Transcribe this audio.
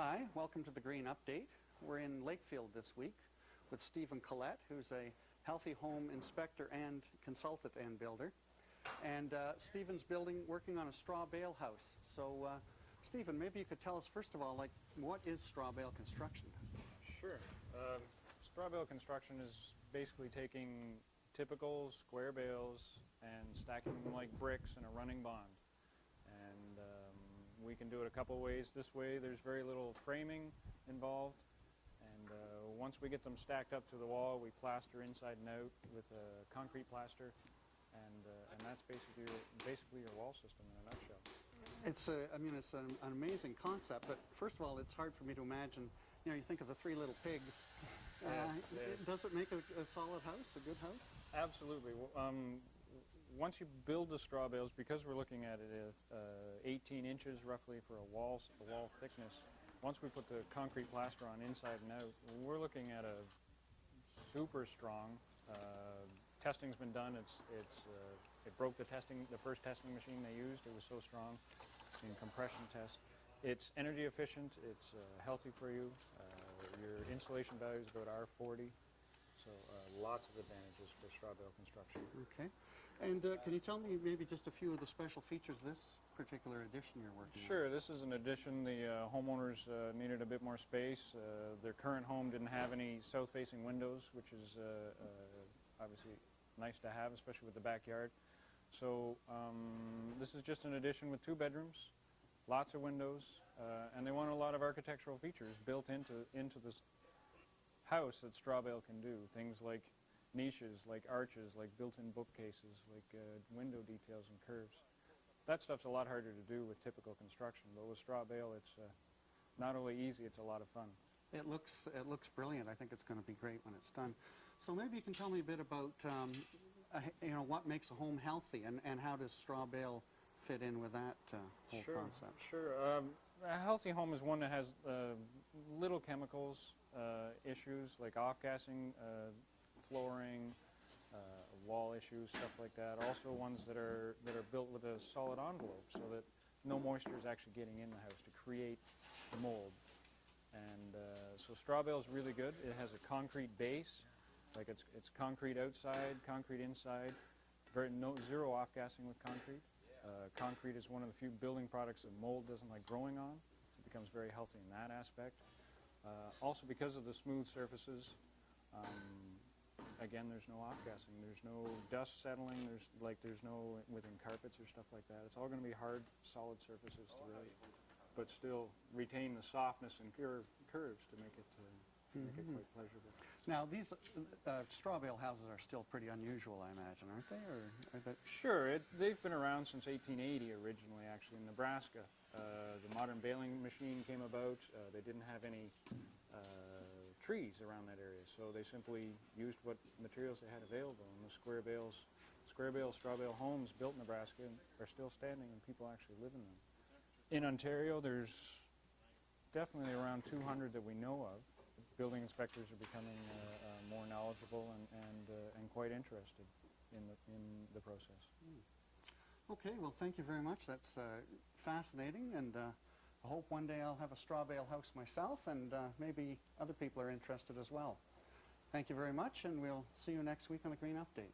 Hi, welcome to the Green Update. We're in Lakefield this week with Stephen Collette, who's a healthy home inspector and consultant and builder. And Stephen's working on a straw bale house. So Stephen, maybe you could tell us first of all, what is straw bale construction? Sure. Straw bale construction is basically taking typical square bales and stacking them like bricks in a running bond. And we can do it a couple ways. This way there's very little framing involved, and once we get them stacked up to the wall, we plaster inside and out with a concrete plaster, and that's basically your wall system in a nutshell. It's an amazing concept, but first of all, it's hard for me to imagine. You think of the three little pigs. Does it make a solid house, a good house? Absolutely. Once you build the straw bales, because we're looking at it as 18 inches roughly for a wall thickness, once we put the concrete plaster on inside and out, we're looking at a super strong. Testing's been done. It broke the first testing machine they used. It was so strong in compression test. It's energy efficient. It's healthy for you. Your insulation value is about R40. So lots of advantages for straw bale construction. Okay. And can you tell me maybe just a few of the special features of this particular addition you're working on? Sure. This is an addition. The homeowners needed a bit more space. Their current home didn't have any south-facing windows, which is obviously nice to have, especially with the backyard. So this is just an addition with 2 bedrooms, lots of windows, and they want a lot of architectural features built into this house that straw bale can do. Things like niches, like arches, like built-in bookcases, like window details and curves. That stuff's a lot harder to do with typical construction, but with straw bale, it's not only easy, it's a lot of fun. It looks brilliant. I think it's going to be great when it's done. So maybe you can tell me a bit about what makes a home healthy, and how does straw bale fit in with that whole concept? Sure. A healthy home is one that has little chemicals issues like off-gassing, flooring, wall issues, stuff like that. Also ones that are built with a solid envelope so that no moisture is actually getting in the house to create mold. And so straw bale is really good. It has a concrete base, like it's concrete outside, concrete inside. Zero off-gassing with concrete. Concrete is one of the few building products that mold doesn't like growing on. It becomes very healthy in that aspect. Also, because of the smooth surfaces, again, there's no off-gassing. There's no dust settling. There's no within carpets or stuff like that. It's all going to be hard, solid surfaces to really, but still retain the softness and curves to make it quite pleasurable. Now, these straw bale houses are still pretty unusual, I imagine, aren't they? Or are they... Sure. They've been around since 1880 originally, actually, in Nebraska. The modern baling machine came about. They didn't have any trees around that area, so they simply used what materials they had available. And the square bale, straw bale homes built in Nebraska are still standing, and people actually live in them. In Ontario, there's definitely around 200 that we know of. Building inspectors are becoming more knowledgeable and quite interested in the process. Okay, well, thank you very much. That's fascinating, and I hope one day I'll have a straw bale house myself, and maybe other people are interested as well. Thank you very much, and we'll see you next week on the Green Update.